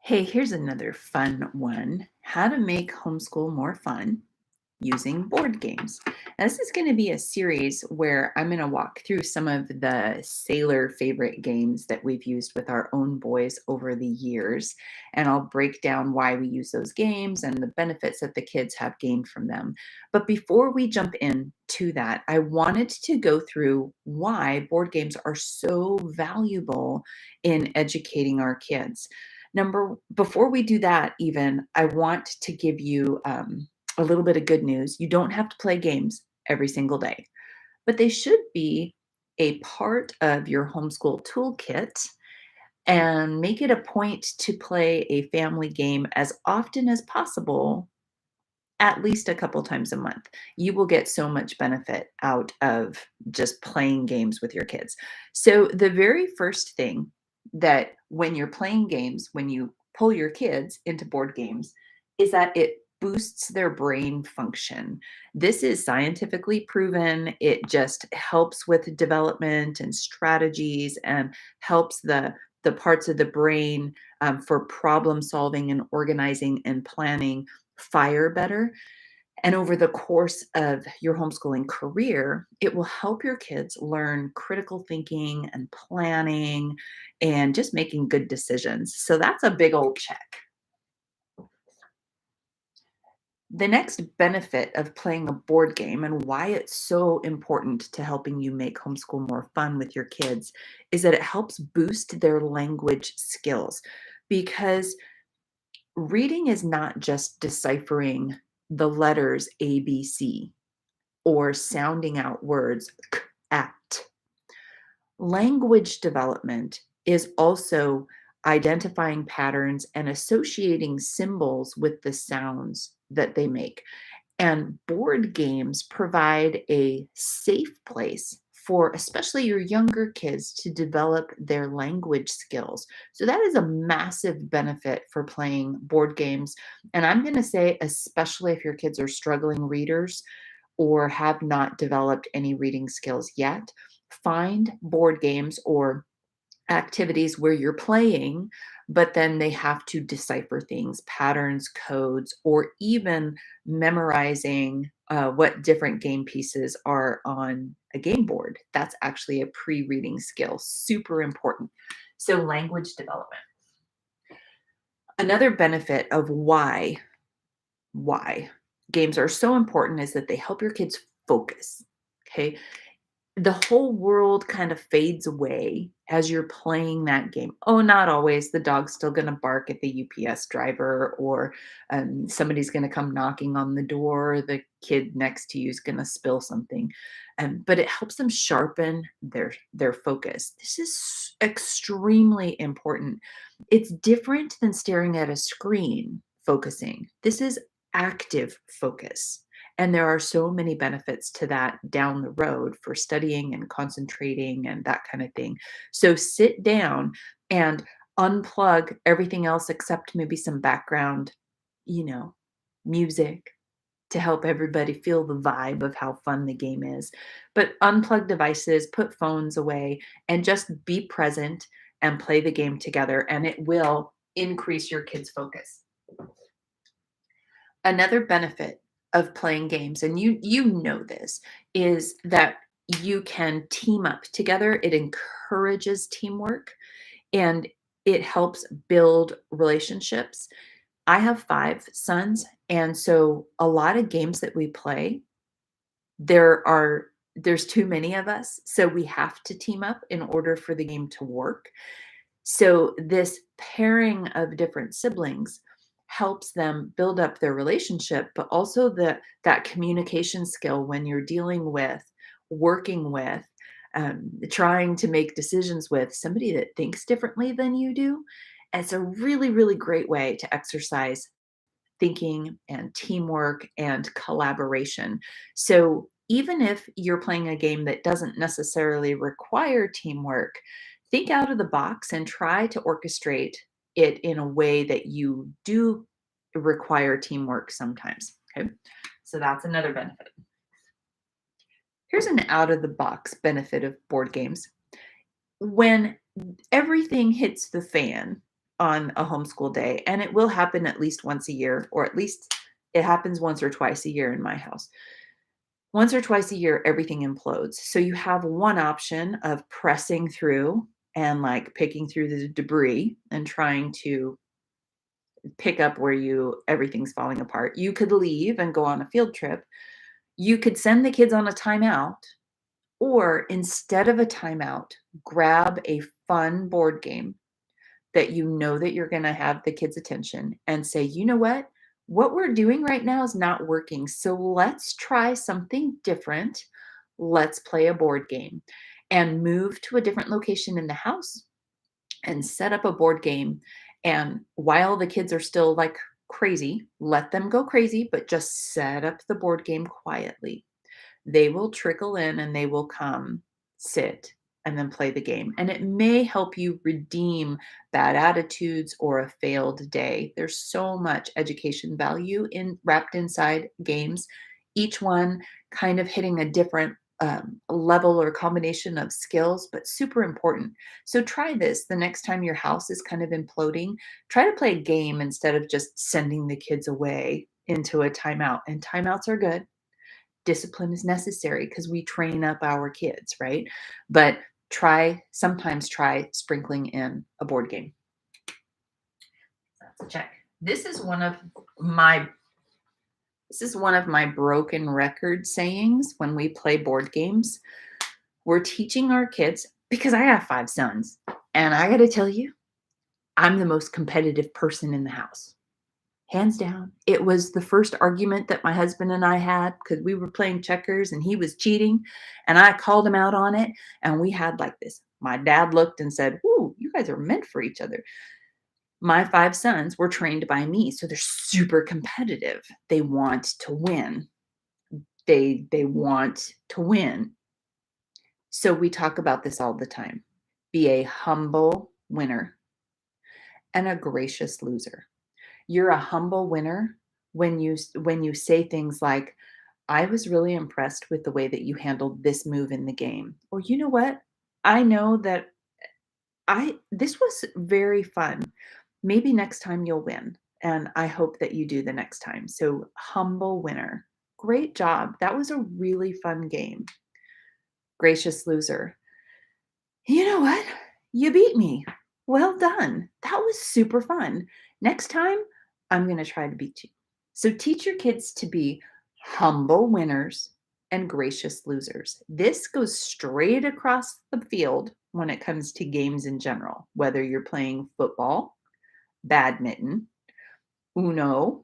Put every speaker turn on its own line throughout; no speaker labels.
Hey, here's another fun one. How to make homeschool more fun using board games. Now, this is going to be a series where I'm going to walk through some of the Sailor favorite games that we've used with our own boys over the years. And I'll break down why we use those games and the benefits that the kids have gained from them. But before we jump into that, I wanted to go through why board games are so valuable in educating our kids. Before we do that, even, I want to give you a little bit of good news. You don't have to play games every single day, but they should be a part of your homeschool toolkit and make it a point to play a family game as often as possible, at least a couple times a month. You will get so much benefit out of just playing games with your kids. So, the very first thing that when you're playing games, when you pull your kids into board games, is that it boosts their brain function. This is scientifically proven. It just helps with development and strategies and helps the parts of the brain for problem solving and organizing and planning fire better. And over the course of your homeschooling career, it will help your kids learn critical thinking and planning and just making good decisions. So that's a big old check. The next benefit of playing a board game and why it's so important to helping you make homeschool more fun with your kids is that it helps boost their language skills because reading is not just deciphering the letters ABC or sounding out words k, at. Language development is also identifying patterns and associating symbols with the sounds that they make. And board games provide a safe place for especially your younger kids to develop their language skills. So that is a massive benefit for playing board games. And I'm going to say, especially if your kids are struggling readers or have not developed any reading skills yet, find board games or activities where you're playing, but then they have to decipher things, patterns, codes, or even memorizing what different game pieces are on a game board. That's actually a pre reading skill, super important. So, language development. Another benefit of why games are so important is that they help your kids focus. Okay, the whole world kind of fades away as you're playing that game. Oh, not always. The dog's still going to bark at the UPS driver, or somebody's going to come knocking on the door. The kid next to you is going to spill something. But it helps them sharpen their focus. This is extremely important. It's different than staring at a screen focusing. This is active focus. And there are so many benefits to that down the road for studying and concentrating and that kind of thing. So sit down and unplug everything else except maybe some background, you know, music to help everybody feel the vibe of how fun the game is. But unplug devices, put phones away, and just be present and play the game together, and it will increase your kids' focus. Another benefit of playing games, and you know this, is that you can team up together. It encourages teamwork and it helps build relationships. I have 5 sons, and so a lot of games that we play, there's too many of us, so we have to team up in order for the game to work. So this pairing of different siblings helps them build up their relationship, but also that communication skill when you're dealing with, working with, trying to make decisions with somebody that thinks differently than you do. It's a really, really great way to exercise thinking and teamwork and collaboration. So even if you're playing a game that doesn't necessarily require teamwork, think out of the box and try to orchestrate it in a way that you do require teamwork sometimes. Okay. So that's another benefit. Here's an out of the box benefit of board games. When everything hits the fan on a homeschool day, and it will happen at least once a year, or at least it happens once or twice a year in my house. Once or twice a year, everything implodes. So you have one option of pressing through and like picking through the debris and trying to pick up where everything's falling apart. You could leave and go on a field trip. You could send the kids on a timeout, or instead of a timeout, grab a fun board game that you know that you're going to have the kids' attention and say, you know what? What we're doing right now is not working. So let's try something different. Let's play a board game and move to a different location in the house and set up a board game. And while the kids are still like crazy, let them go crazy, but just set up the board game quietly. They will trickle in and they will come, sit, and then play the game. And it may help you redeem bad attitudes or a failed day. There's so much education value in wrapped inside games, each one kind of hitting a different level or combination of skills, but super important. So try this the next time your house is kind of imploding. Try to play a game instead of just sending the kids away into a timeout. And timeouts are good. Discipline is necessary because we train up our kids, right? But sometimes try sprinkling in a board game. That's a check. My this is one of my broken record sayings when we play board games. We're teaching our kids, because I have 5 sons, and I got to tell you, I'm the most competitive person in the house. Hands down. It was the first argument that my husband and I had because we were playing checkers and he was cheating, and I called him out on it, and we had like this. My dad looked and said, "Ooh, you guys are meant for each other." My 5 sons were trained by me, so they're super competitive. They want to win. They want to win. So we talk about this all the time. Be a humble winner and a gracious loser. You're a humble winner when you say things like, "I was really impressed with the way that you handled this move in the game." Or, "You know what? I know that I this was very fun. Maybe next time you'll win, and I hope that you do the next time." So, humble winner. "Great job. That was a really fun game." Gracious loser. "You know what? You beat me. Well done. That was super fun. Next time, I'm going to try to beat you." So teach your kids to be humble winners and gracious losers. This goes straight across the field when it comes to games in general, whether you're playing football, badminton, Uno,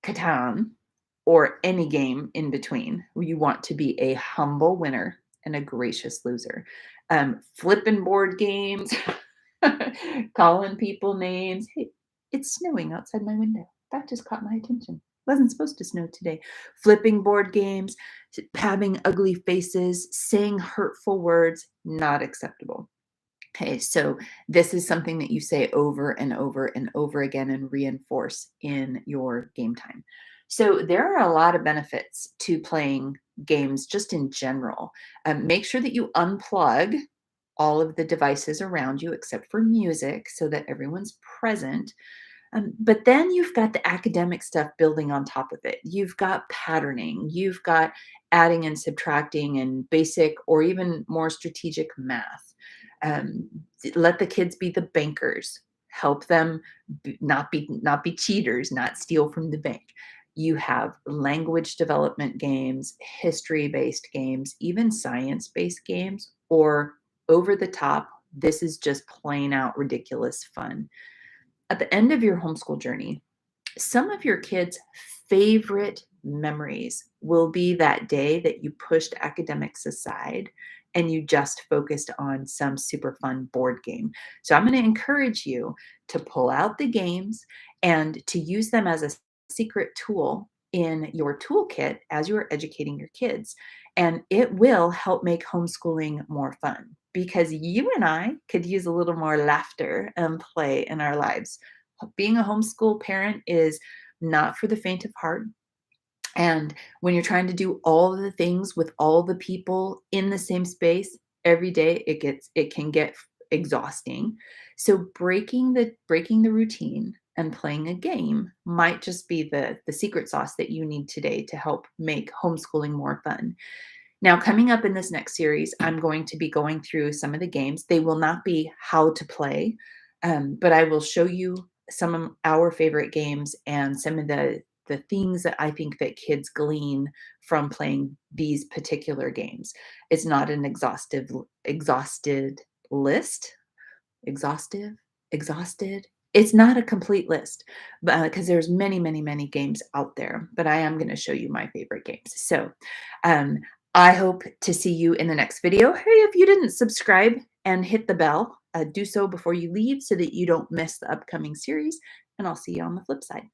Catan, or any game in between. You want to be a humble winner and a gracious loser. Flipping board games, calling people names. Hey, it's snowing outside my window. That just caught my attention. Wasn't supposed to snow today. Flipping board games, having ugly faces, saying hurtful words, not acceptable. Okay, so this is something that you say over and over and over again and reinforce in your game time. So there are a lot of benefits to playing games just in general. Make sure that you unplug all of the devices around you except for music so that everyone's present. But then you've got the academic stuff building on top of it. You've got patterning, you've got adding and subtracting and basic or even more strategic math. Um, Let the kids be the bankers. Help them not be cheaters, not steal from the bank. You have language development games, history-based games, even science-based games, or over the top. This is just plain out ridiculous fun. At the end of your homeschool journey, some of your kids' favorite memories will be that day that you pushed academics aside and you just focused on some super fun board game. So I'm going to encourage you to pull out the games and to use them as a secret tool in your toolkit as you're educating your kids. And it will help make homeschooling more fun because you and I could use a little more laughter and play in our lives. Being a homeschool parent is not for the faint of heart. And when you're trying to do all of the things with all the people in the same space every day, it can get exhausting. So breaking the routine and playing a game might just be the secret sauce that you need today to help make homeschooling more fun. Now, coming up in this next series, I'm going to be going through some of the games. They will not be how to play, but I will show you some of our favorite games and some of the things that I think that kids glean from playing these particular games. It's not an exhausted list. Exhaustive? Exhausted? It's not a complete list, because there's many, many, many games out there, but I am gonna show you my favorite games. So, um, I hope to see you in the next video. Hey, if you didn't subscribe and hit the bell, do so before you leave so that you don't miss the upcoming series, and I'll see you on the flip side.